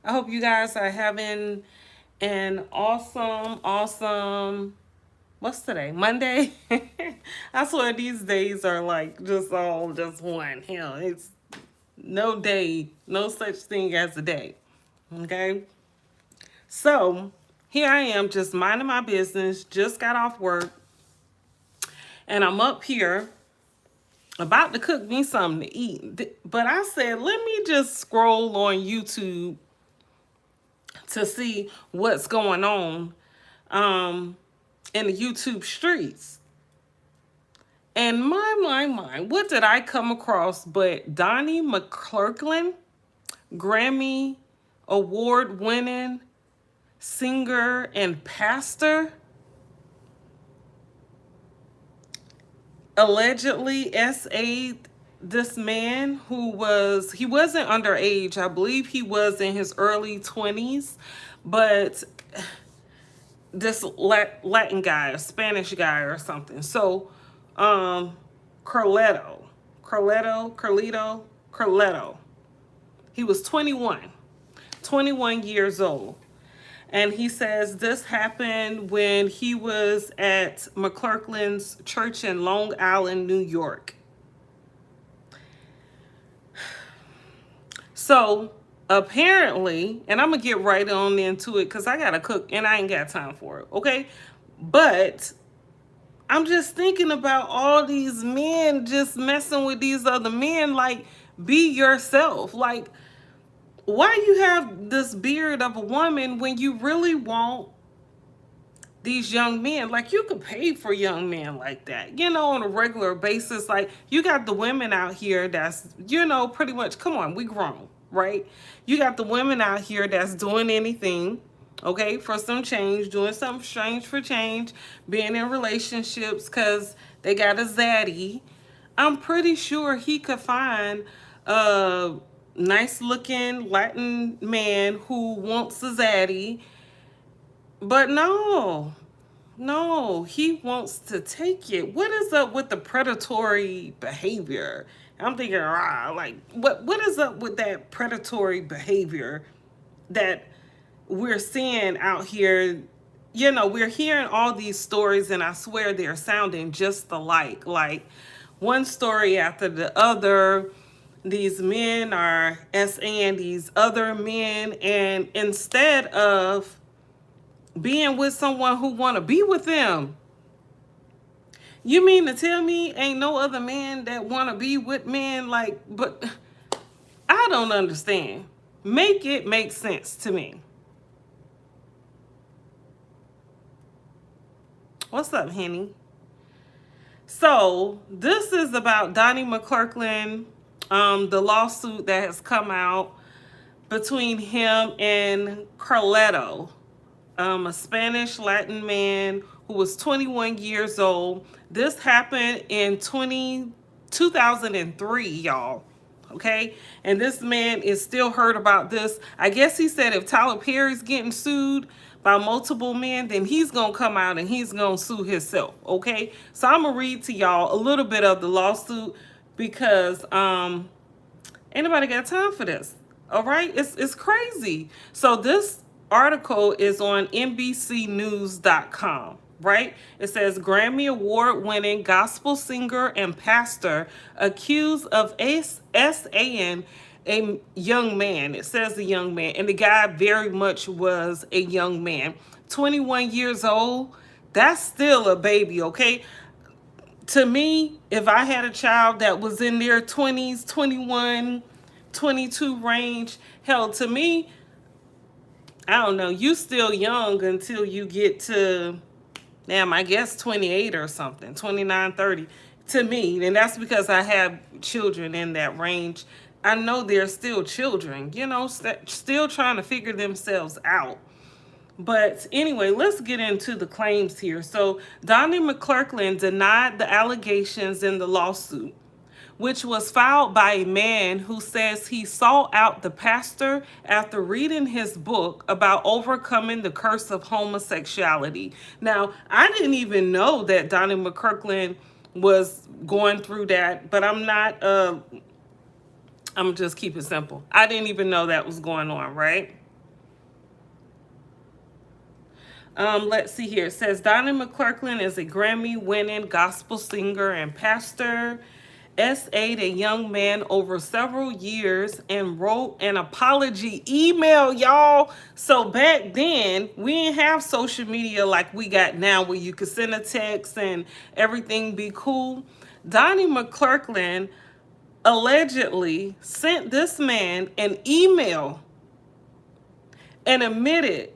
I hope you guys are having an awesome, what's today? Monday? I swear these days are like just all just one. Hell, it's no day, no such thing as a day. Okay? So here I am just minding my business, just got off work, and I'm up here about to cook me something to eat. But I said, let me just scroll on YouTube to see what's going on um, in the YouTube streets. And my, what did I come across but Donnie McClurkin, Grammy award winning singer and pastor, allegedly SA'd this man he wasn't underage. I believe he was in his early 20s, but this Latin guy, a Spanish guy or something. So, Carleto, Carleto. He was 21 years old. And he says this happened when he was at McClurkin's church in Long Island, New York. So apparently, and I'm going to get right on into it because I got to cook and I ain't got time for it, okay? But I'm just thinking about all these men just messing with these other men. Like, be yourself. Like, why you have this beard of a woman when you really want these young men? Like, you could pay for young men like that, on a regular basis. Like, you got the women out here that's, pretty much, come on, we grown, right? You got the women out here that's doing anything, okay, for some change, doing something strange for change, being in relationships because they got a zaddy. I'm pretty sure he could find a nice looking Latin man who wants a zaddy. But no, he wants to take it. What is up with the predatory behavior? I'm thinking, like, what is up with that predatory behavior that we're seeing out here? We're hearing all these stories, and I swear they're sounding just alike. Like, one story after the other, these men are SAing these other men, and instead of being with someone who want to be with them, you mean to tell me ain't no other man that want to be with men? Like, but I don't understand. Make it make sense to me. What's up, Henny? So this is about Donnie McClurkin, the lawsuit that has come out between him and Carleto, a Spanish Latin man who was 21 years old. This happened in 2003, y'all. Okay? And this man is still hurt about this. I guess he said if Tyler Perry's getting sued by multiple men, then he's going to come out and he's going to sue himself. Okay? So I'm going to read to y'all a little bit of the lawsuit because ain't nobody got time for this. All right? It's crazy. So this article is on NBCnews.com, right? It says Grammy Award winning gospel singer and pastor accused of SAing a young man. It says a young man, and the guy very much was a young man. 21 years old, that's still a baby, okay? To me, if I had a child that was in their 20s, 21, 22 range, hell, to me, I don't know, you still young until you get to, damn, I guess 28 or something, 29, 30 to me. And that's because I have children in that range. I know they're still children, still trying to figure themselves out. But anyway, let's get into the claims here. So Donnie McClurkin denied the allegations in the lawsuit, which was filed by a man who says he sought out the pastor after reading his book about overcoming the curse of homosexuality. Now, I didn't even know that Donnie McClurkin was going through that, but I'm just keep it simple. I didn't even know that was going on, right? Let's see here. It says Donnie McClurkin is a Grammy-winning gospel singer and pastor. S.A.'d a young man over several years and wrote an apology email, y'all. So back then, we didn't have social media like we got now where you could send a text and everything be cool. Donnie McClurkin allegedly sent this man an email and admitted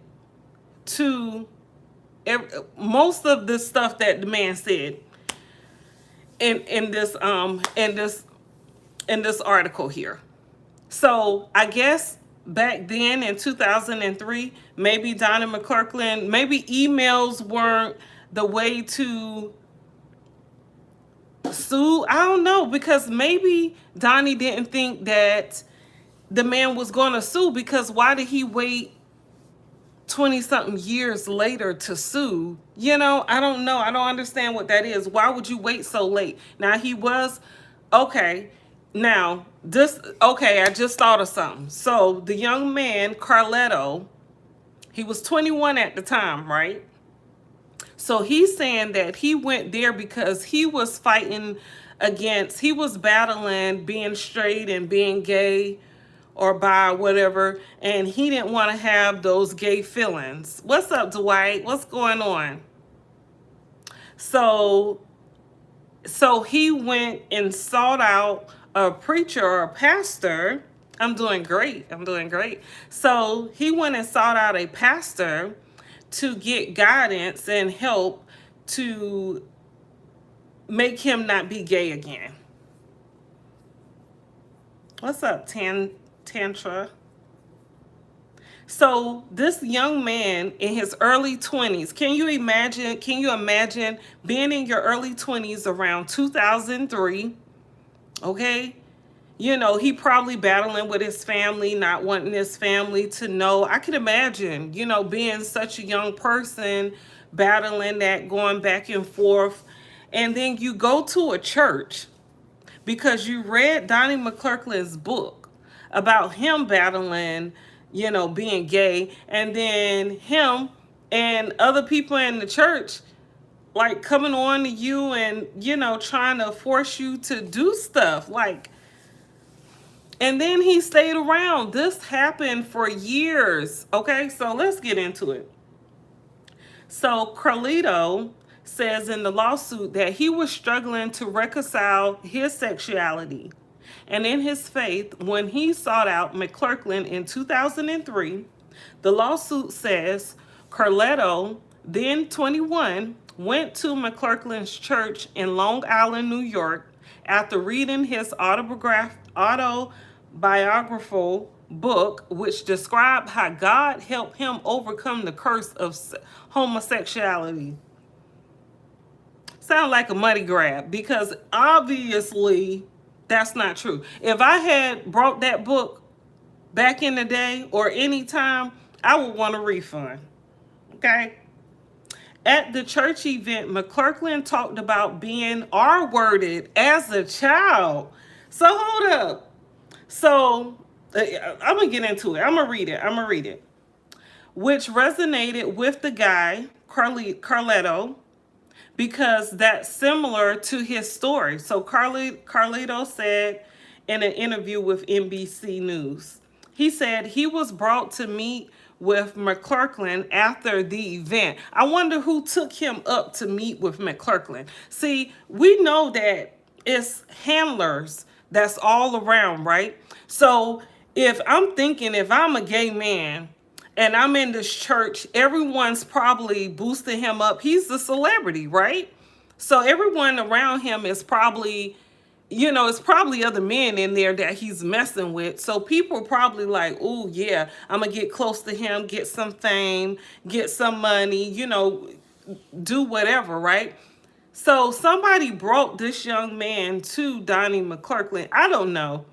to most of the stuff that the man said in this article here. So I guess back then in 2003, maybe Donnie McClurkin, maybe emails weren't the way to sue. I don't know, because maybe Donnie didn't think that the man was going to sue, because why did he wait 20-something years later to sue? You know, I don't know. I don't understand what that is. Why would you wait so late? Now, he was, okay, now, I just thought of something. So, the young man, Carletto, he was 21 at the time, right? So, he's saying that he went there because he was fighting against, he was battling being straight and being gay or bi, whatever, and he didn't want to have those gay feelings. What's up, Dwight? What's going on? So he went and sought out a preacher or a pastor. I'm doing great. I'm doing great. So he went and sought out a pastor to get guidance and help to make him not be gay again. What's up, Tantra? So this young man in his early 20s, can you imagine being in your early 20s around 2003? Okay, you know, he probably battling with his family, not wanting his family to know. I could imagine, you know, being such a young person, battling that, going back and forth. And then you go to a church because you read Donnie McClurkin's book about him battling, you know, being gay, and then him and other people in the church like coming on to you and, you know, trying to force you to do stuff like, and then he stayed around. This happened for years. Okay, so let's get into it. So Carlito says in the lawsuit that he was struggling to reconcile his sexuality and in his faith when he sought out McClurkin in 2003. The lawsuit says Carletto, then 21, went to McClurkin's church in Long Island, New York, after reading his autobiographical book, which described how God helped him overcome the curse of homosexuality. Sound like a money grab, because obviously that's not true. If I had brought that book back in the day or any time, I would want a refund. Okay? At the church event, McClurkin talked about being R-worded as a child. So hold up. So I'm going to get into it. I'm going to read it. Which resonated with the guy, Carletto, because that's similar to his story. So Carlito said in an interview with NBC News, he said he was brought to meet with McClurkin after the event. I wonder who took him up to meet with McClurkin. See, we know that it's handlers that's all around, right? So if I'm a gay man and I'm in this church, everyone's probably boosting him up. He's a celebrity, right? So everyone around him is probably, you know, it's probably other men in there that he's messing with. So people are probably like, oh, yeah, I'm going to get close to him, get some fame, get some money, you know, do whatever, right? So somebody brought this young man to Donnie McClurkin. I don't know.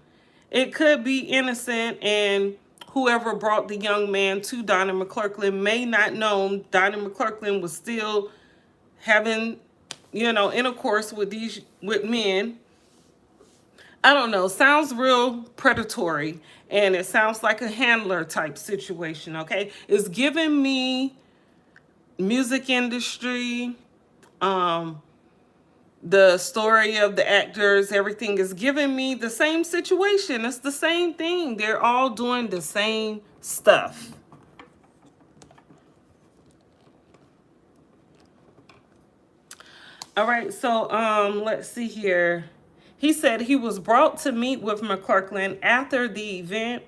It could be innocent, and whoever brought the young man to Donnie McClurkin may not know Donnie McClurkin was still having, you know, intercourse with men. I don't know. Sounds real predatory, and it sounds like a handler type situation, okay? It's giving me, music industry, the story of the actors, everything is giving me the same situation. It's the same thing. They're all doing the same stuff. All right, so let's see here. He said he was brought to meet with McCLURKIN after the event,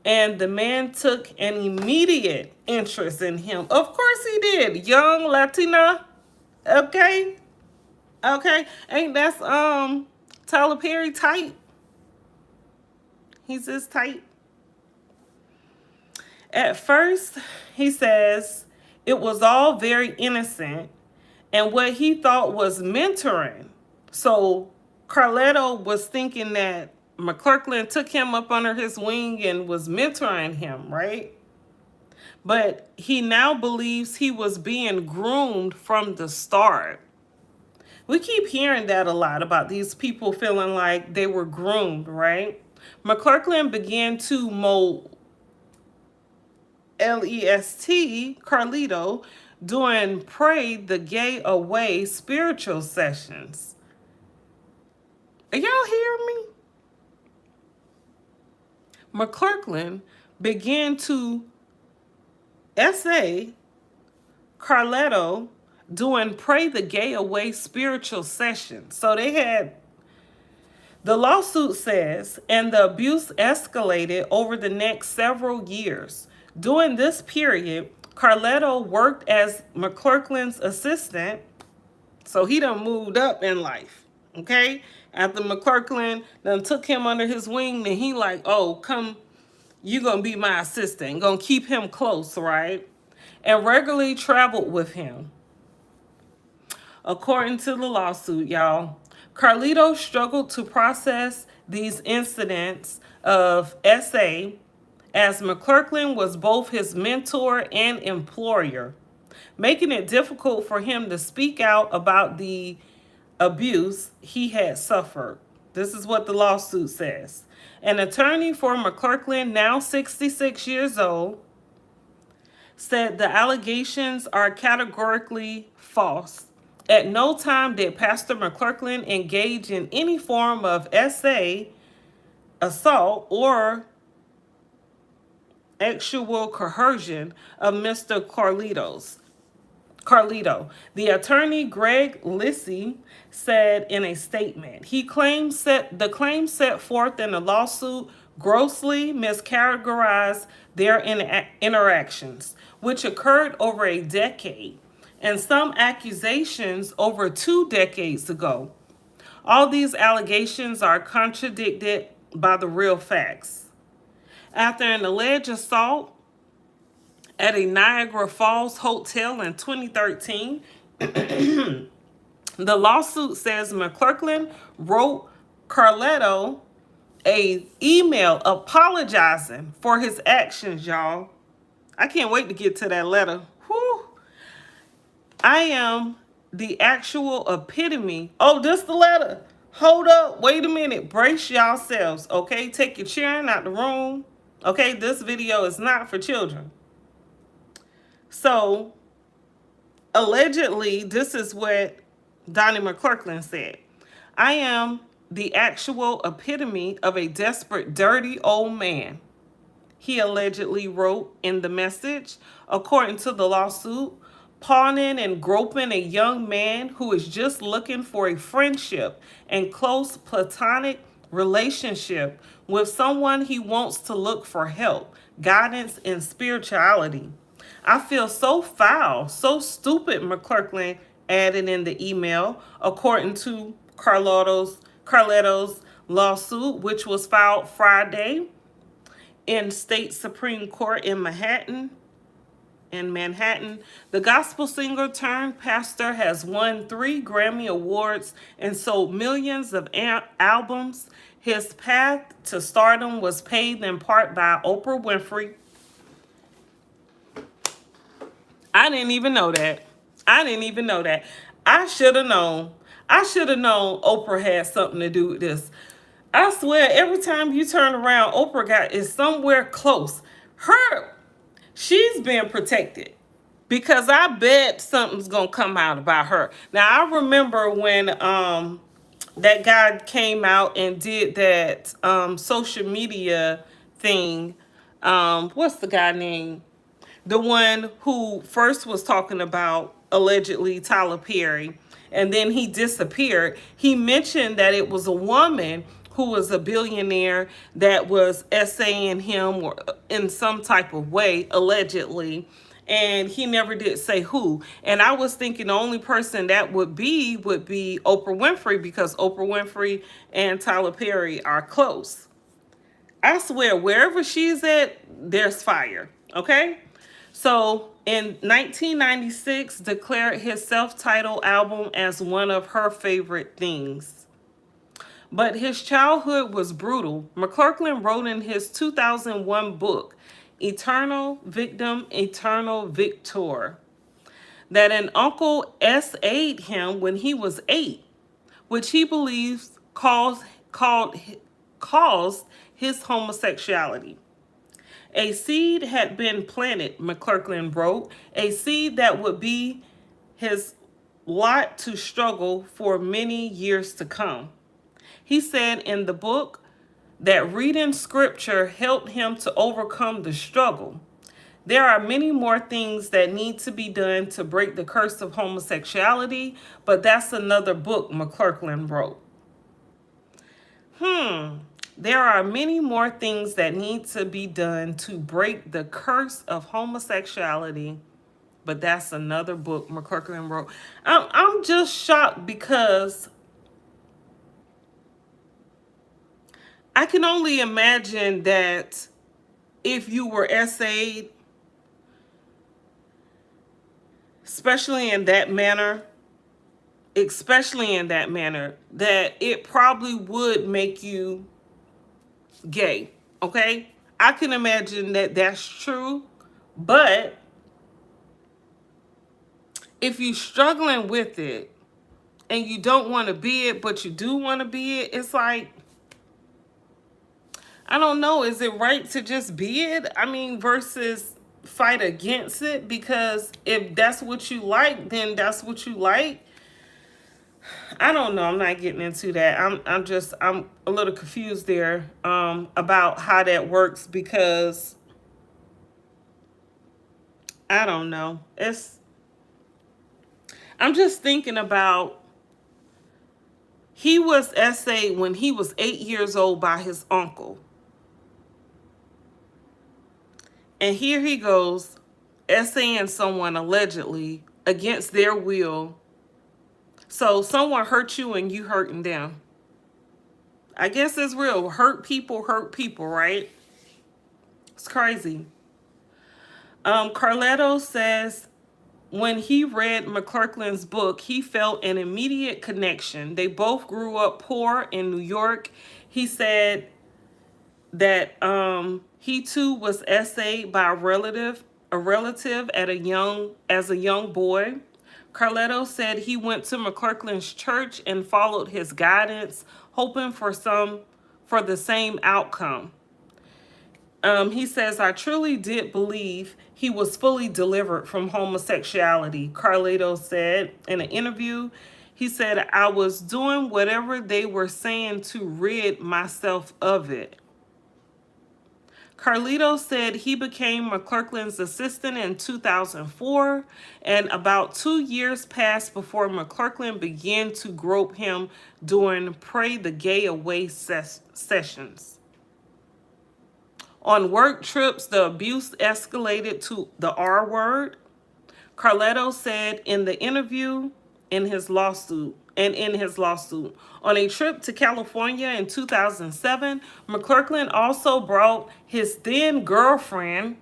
and the man took an immediate interest in him. Of course he did. Young Latina. Okay. Okay. Ain't that's Tyler Perry tight? He's just tight. At first, he says it was all very innocent and what he thought was mentoring. So Carletto was thinking that McCLURKIN took him up under his wing and was mentoring him, right? But he now believes he was being groomed from the start. We keep hearing that a lot about these people feeling like they were groomed, right? McCLURKIN began to mold LEST, Carlito, doing Pray the Gay Away spiritual sessions. Are y'all hearing me? McCLURKIN began to essay Carletto doing Pray the Gay Away spiritual sessions. So they had, the lawsuit says, and the abuse escalated over the next several years. During this period, Carletto worked as McCLURKIN's assistant, so he done moved up in life, okay? After McCLURKIN done took him under his wing, then he like, oh, come, you gonna be my assistant, gonna keep him close, right? And regularly traveled with him. According to the lawsuit, y'all, Carlito struggled to process these incidents of SA as McCLURKIN was both his mentor and employer, making it difficult for him to speak out about the abuse he had suffered. This is what the lawsuit says. An attorney for McCLURKIN, now 66 years old, said the allegations are categorically false. At no time did Pastor McCLURKIN engage in any form of SA, assault, or actual coercion of Mr. Carlito. The attorney, Greg Lissy, said in a statement, the claims set forth in the lawsuit grossly mischaracterized their interactions, which occurred over a decade, and some accusations over 2 decades ago. All these allegations are contradicted by the real facts. After an alleged assault at a Niagara Falls hotel in 2013, the lawsuit says McCLURKIN wrote Carletto an email apologizing for his actions, y'all. I can't wait to get to that letter. Whew. I am the actual epitome. Oh, this the letter. Hold up. Wait a minute. Brace yourselves, okay? Take your children out the room. Okay, this video is not for children. So, allegedly, this is what Donnie McCLURKIN said. I am the actual epitome of a desperate, dirty old man, he allegedly wrote in the message. According to the lawsuit, pawning and groping a young man who is just looking for a friendship and close platonic relationship with someone he wants to look for help, guidance, and spirituality. I feel so foul, so stupid, McCLURKIN added in the email, according to Carletto's lawsuit, which was filed Friday in State Supreme Court in Manhattan. The gospel singer turned pastor has won 3 Grammy Awards and sold millions of albums. His path to stardom was paved in part by Oprah Winfrey. I didn't even know that. I should have known. Oprah had something to do with this. I swear, every time you turn around, Oprah is somewhere close. She's being protected because I bet something's gonna come out about her. Now I remember when that guy came out and did that social media thing. What's the guy name? The one who first was talking about allegedly Tyler Perry, and then he disappeared. He mentioned that it was a woman who was a billionaire that was essaying him or in some type of way, allegedly. And he never did say who. And I was thinking the only person that would be Oprah Winfrey, because Oprah Winfrey and Tyler Perry are close. I swear, wherever she's at, there's fire. Okay? So in 1996, declared his self-titled album as one of her favorite things. But his childhood was brutal. McCLURKIN wrote in his 2001 book, Eternal Victim, Eternal Victor, that an uncle SA'd him when he was 8, which he believes caused his homosexuality. A seed had been planted, McCLURKIN wrote, a seed that would be his lot to struggle for many years to come. He said in the book that reading scripture helped him to overcome the struggle. There are many more things that need to be done to break the curse of homosexuality, but that's another book, McCLURKIN wrote. There are many more things that need to be done to break the curse of homosexuality, but that's another book McCLURKIN wrote. I'm just shocked because I can only imagine that if you were essayed, especially in that manner, that it probably would make you gay. Okay? I can imagine that that's true, but if you're struggling with it and you don't want to be it, but you do want to be it, it's like, I don't know, is it right to just be it? I mean, versus fight against it? Because if that's what you like, then that's what you like. I don't know. I'm not getting into that. I'm a little confused there about how that works, because I don't know. I'm just thinking about, he was essayed when he was 8 years old by his uncle. And here he goes essaying someone allegedly against their will. So someone hurt you and you hurting them. I guess it's real. Hurt people, right? It's crazy. Carletto says when he read McCLURKIN's book, he felt an immediate connection. They both grew up poor in New York. He said that he too was essayed by a relative as a young boy. Carletto said he went to McCLURKIN's church and followed his guidance, hoping for the same outcome. He says, I truly did believe he was fully delivered from homosexuality, Carletto said in an interview. He said, I was doing whatever they were saying to rid myself of it. Carletto said he became McCLURKIN's assistant in 2004, and about 2 years passed before McCLURKIN began to grope him during Pray the Gay Away sessions. On work trips, the abuse escalated to the R word. Carletto said in the interview in his lawsuit. On a trip to California in 2007, McCLURKIN also brought his then girlfriend,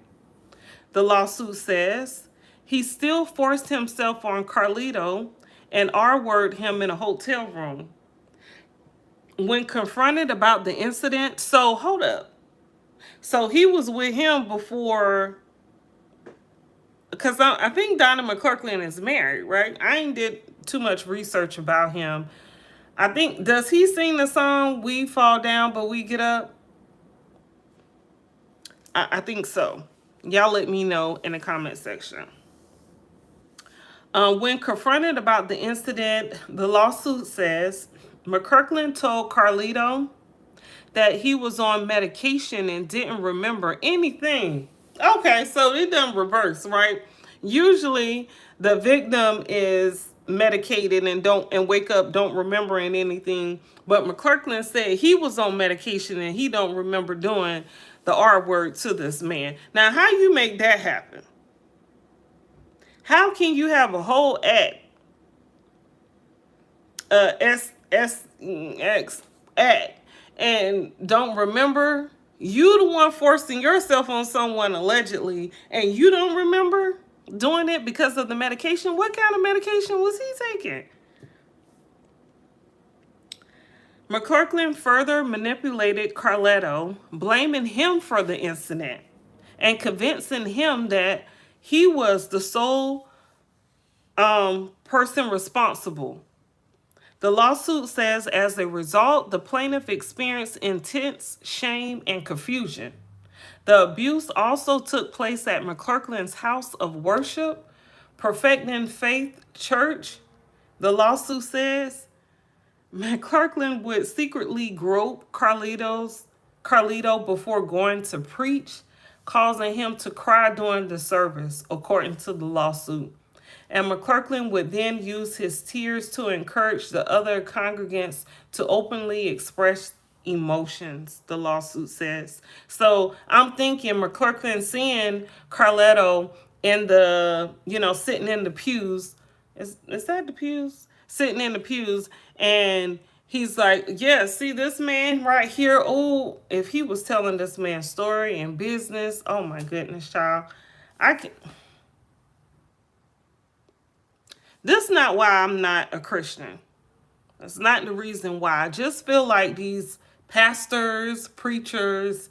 the lawsuit says. He still forced himself on Carletto and R-worded him in a hotel room. When confronted about the incident, so hold up. So he was with him before, because I think Donnie McCLURKIN is married, right? I ain't did too much research about him. I think, does he sing the song We Fall Down But We Get Up? I think so. Y'all let me know in the comment section. When confronted about the incident, the lawsuit says McCLURKIN told Carlito that he was on medication and didn't remember anything. Okay, so it done reverse, right? Usually the victim is medicated and wake up don't remembering anything, but McCLURKIN said he was on medication and he don't remember doing the R word to this man. Now, how you make that happen? How can you have a whole act, X act, and don't remember? You the one forcing yourself on someone allegedly, and you don't remember doing it because of the medication? What kind of medication was he taking? McCLURKIN further manipulated Carlito, blaming him for the incident and convincing him that he was the sole person responsible. The lawsuit says as a result, the plaintiff experienced intense shame and confusion. The abuse also took place at McCLURKIN's house of worship, Perfecting Faith Church. The lawsuit says McCLURKIN would secretly grope Carlito before going to preach, causing him to cry during the service, according to the lawsuit. And McCLURKIN would then use his tears to encourage the other congregants to openly express emotions, the lawsuit says. So I'm thinking McCLURKIN seeing Carlito in the, sitting in the pews. Is that the pews? Sitting in the pews, and he's like, yeah, see this man right here? Oh, if he was telling this man's story and business, oh my goodness, child. This is not why I'm not a Christian. That's not the reason why. I just feel like these pastors, preachers,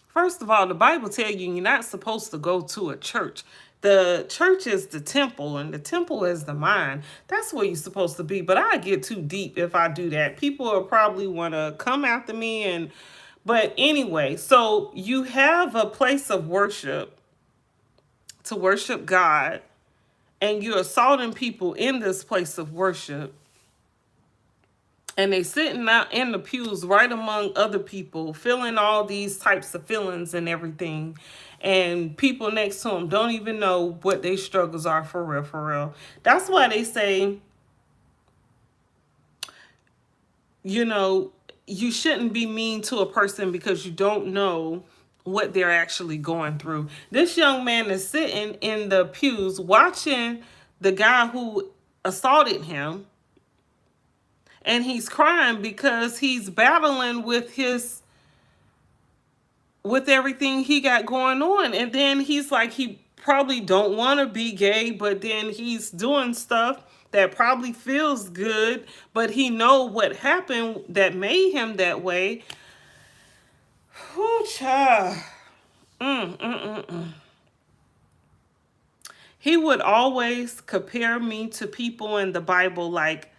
first of all, the Bible tells you you're not supposed to go to a church. The church is the temple, and the temple is the mind. That's where you're supposed to be. But I get too deep if I do that. People will probably want to come after me. But anyway, so you have a place of worship to worship God, and you're assaulting people in this place of worship, and they sitting out in the pews right among other people, feeling all these types of feelings and everything, and people next to them don't even know what their struggles are for real, for real. That's why they say, you shouldn't be mean to a person because you don't know what they're actually going through. This young man is sitting in the pews watching the guy who assaulted him, and he's crying because he's battling with everything he got going on. And then he's like, he probably don't want to be gay, but then he's doing stuff that probably feels good, but he know what happened that made him that way. Oh, child. He would always compare me to people in the Bible like